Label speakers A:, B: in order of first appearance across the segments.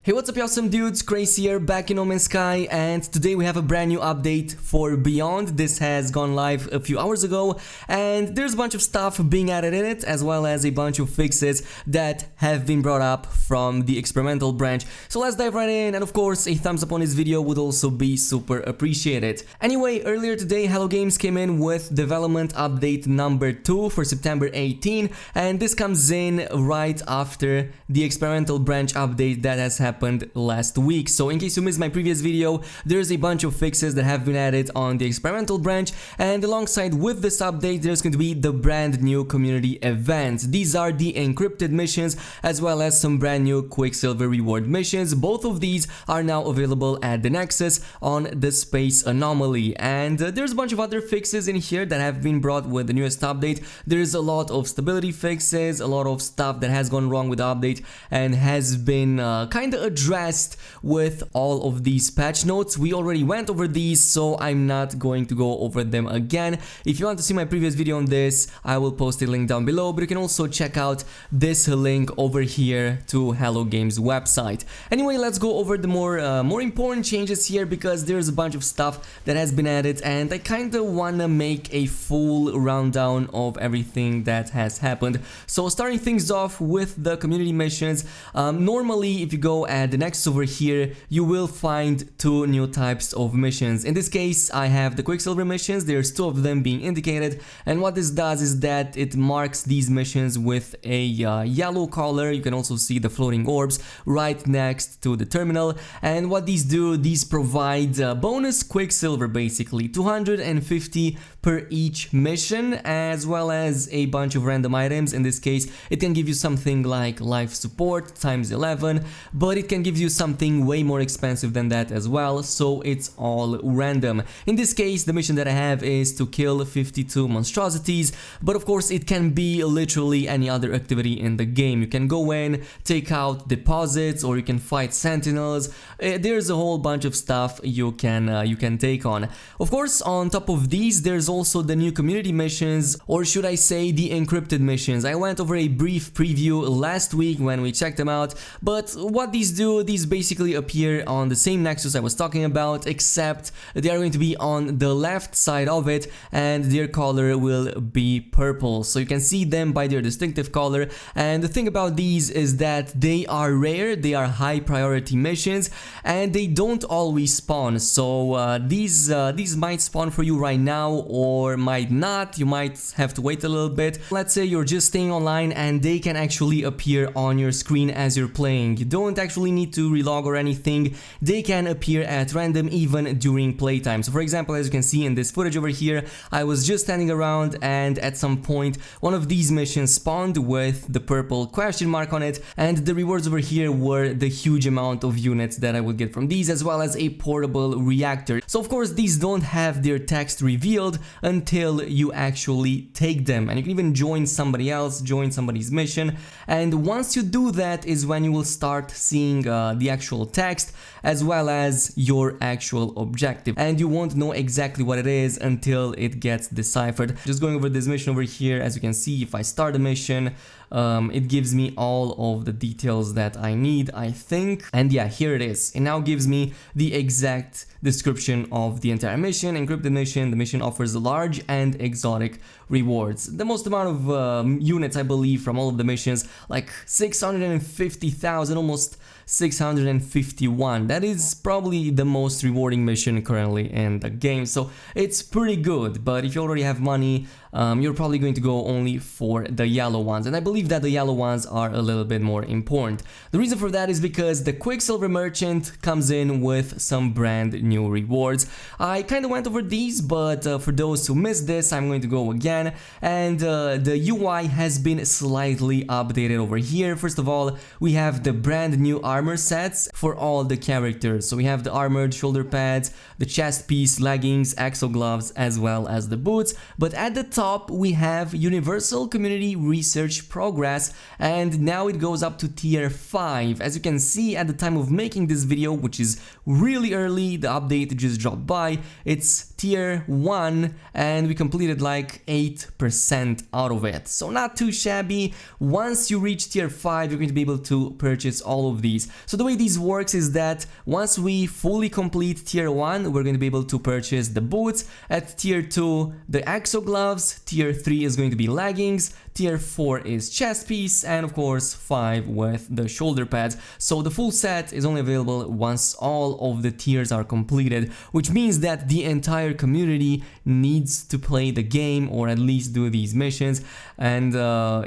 A: Hey, what's up, you awesome dudes? Crazy here, back in No Man's Sky, and today we have a brand new update for Beyond. This has gone live a few hours ago, and there's a bunch of stuff being added in it, as well as a bunch of fixes that have been brought up from the experimental branch. So let's dive right in, and of course, a thumbs up on this video would also be super appreciated. Anyway, earlier today, Hello Games came in with development update number 2 for September 18, and this comes in right after the experimental branch update that has happened last week. So in case you missed my previous video, there's a bunch of fixes that have been added on the experimental branch, and alongside with this update there's going to be the brand new community events. These are the encrypted missions as well as some brand new Quicksilver reward missions. Both of these are now available at the Nexus on the Space Anomaly, and there's a bunch of other fixes in here that have been brought with the newest update. There's a lot of stability fixes, a lot of stuff that has gone wrong with the update and has been kind of addressed with all of these patch notes. We already went over these, so I'm not going to go over them again. If you want to see my previous video on this, I will post a link down below, but you can also check out this link over here to Hello Games website. Anyway, let's go over the more important changes here, because there's a bunch of stuff that has been added, and I kind of want to make a full rundown of everything that has happened. So starting things off with the community missions, normally if you go at the Nexus over here, you will find two new types of missions. In this case, I have the Quicksilver missions. There's two of them being indicated, and what this does is that it marks these missions with a yellow color. You can also see the floating orbs right next to the terminal, and what these do, these provide bonus Quicksilver, basically 250 per each mission, as well as a bunch of random items. In this case, it can give you something like life support times 11, but it can give you something way more expensive than that as well, so it's all random. In this case, the mission that I have is to kill 52 monstrosities, but of course it can be literally any other activity in the game. You can go in, take out deposits, or you can fight sentinels. There's a whole bunch of stuff you can take on. Of course, on top of these, there's also the new community missions, or should I say the encrypted missions. I went over a brief preview last week when we checked them out, but what these do, these basically appear on the same Nexus I was talking about, except they are going to be on the left side of it, and their color will be purple. So you can see them by their distinctive color, and the thing about these is that they are rare, they are high priority missions, and they don't always spawn. So these might spawn for you right now, or might not. You might have to wait a little bit. Let's say you're just staying online and they can actually appear on your screen as you're playing. You don't actually need to relog or anything. They can appear at random even during playtime. So for example, as you can see in this footage over here, I was just standing around, and at some point one of these missions spawned with the purple question mark on it, and the rewards over here were the huge amount of units that I would get from these, as well as a portable reactor. So of course these don't have their text revealed until you actually take them, and you can even join somebody else, join somebody's mission, and once you do that is when you will start seeing the actual text as well as your actual objective, and you won't know exactly what it is until it gets deciphered. Just going over this mission over here, as you can see, if I start a mission, it gives me all of the details that I need, I think, and yeah, here it is. It now gives me the exact description of the entire mission. Encrypted mission. The mission offers large and exotic rewards. The most amount of units, I believe, from all of the missions, like 650,000, almost 651. That is probably the most rewarding mission currently in the game, so it's pretty good. But if you already have money, you're probably going to go only for the yellow ones, and I believe that the yellow ones are a little bit more important. The reason for that is because the Quicksilver merchant comes in with some brand new rewards. I kind of went over these, but for those who missed this, I'm going to go again, and the UI has been slightly updated over here. First of all, we have the brand new armor sets for all the characters. So we have the armored shoulder pads, the chest piece, leggings, exo gloves, as well as the boots, but at the top we have Universal Community Research Progress, and now it goes up to tier 5. As you can see at the time of making this video, which is really early, the update just dropped by, it's tier 1, and we completed like 8% out of it, so not too shabby. Once you reach tier 5, you're going to be able to purchase all of these. piece. So the way this works is that once we fully complete tier 1, we're going to be able to purchase the boots. At tier 2, the exo gloves. Tier 3 is going to be leggings. Tier 4 is chest piece, and of course 5 with the shoulder pads. So the full set is only available once all of the tiers are completed, which means that the entire community needs to play the game or at least do these missions and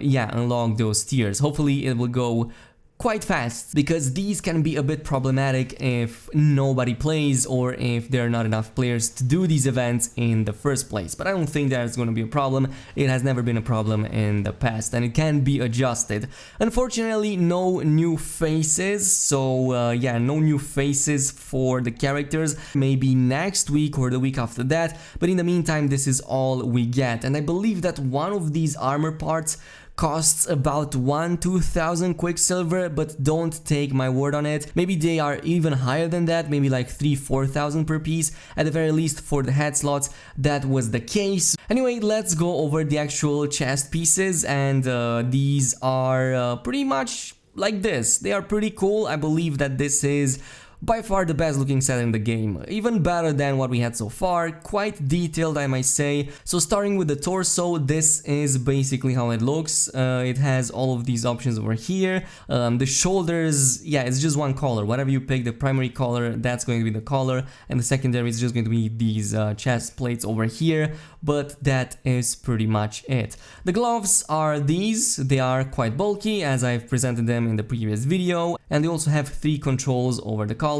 A: yeah, unlock those tiers. Hopefully it will go quite fast, because these can be a bit problematic if nobody plays or if there are not enough players to do these events in the first place. But I don't think that's going to be a problem. It has never been a problem in the past and it can be adjusted. Unfortunately, no new faces, so yeah, no new faces for the characters. Maybe next week or the week after that, but in the meantime this is all we get. And I believe that one of these armor parts costs about 1,000-2,000 Quicksilver, but don't take my word on it. Maybe they are even higher than that, maybe like 3,000-4,000 per piece. At the very least for the head slots that was the case. Anyway, let's go over the actual chest pieces, and these are pretty much like this. They are pretty cool. I believe that this is by far the best looking set in the game, even better than what we had so far, quite detailed I might say. So starting with the torso, this is basically how it looks. It has all of these options over here. The shoulders, yeah, it's just one color. Whatever you pick, the primary color, that's going to be the color, and the secondary is just going to be these chest plates over here, but that is pretty much it. The gloves are these. They are quite bulky as I've presented them in the previous video, and they also have 3 controls over the colors.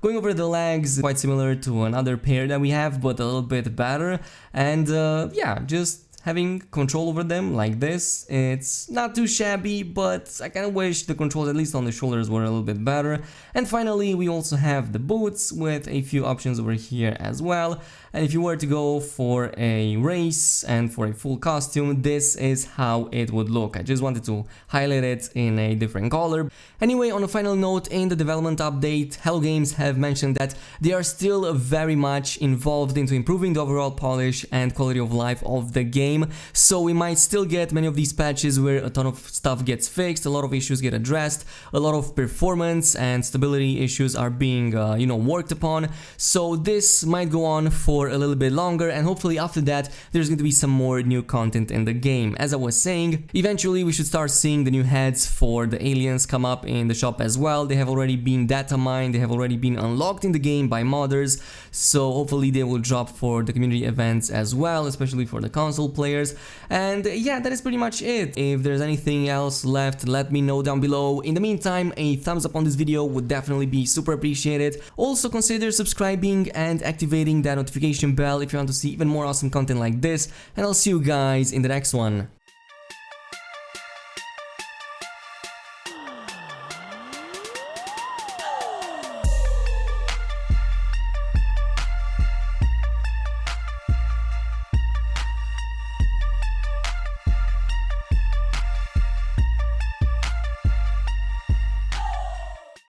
A: Going over the legs, quite similar to another pair that we have, but a little bit better. And yeah, just having control over them like this. It's not too shabby, but I kind of wish the controls, at least on the shoulders, were a little bit better. And finally, we also have the boots with a few options over here as well. And if you were to go for a race and for a full costume, this is how it would look. I just wanted to highlight it in a different color. Anyway, on a final note, in the development update, Hello Games have mentioned that they are still very much involved into improving the overall polish and quality of life of the game. So we might still get many of these patches where a ton of stuff gets fixed, a lot of issues get addressed, a lot of performance and stability issues are being, you know, worked upon. So this might go on for a little bit longer, and hopefully after that there's going to be some more new content in the game. As I was saying, eventually we should start seeing the new heads for the aliens come up in the shop as well. They have already been data mined, they have already been unlocked in the game by modders, so hopefully they will drop for the community events as well, especially for the console players. And yeah, that is pretty much it. If there's anything else left, let me know down below. In the meantime, a thumbs up on this video would definitely be super appreciated. Also consider subscribing and activating that notification bell if you want to see even more awesome content like this, and I'll see you guys in the next one.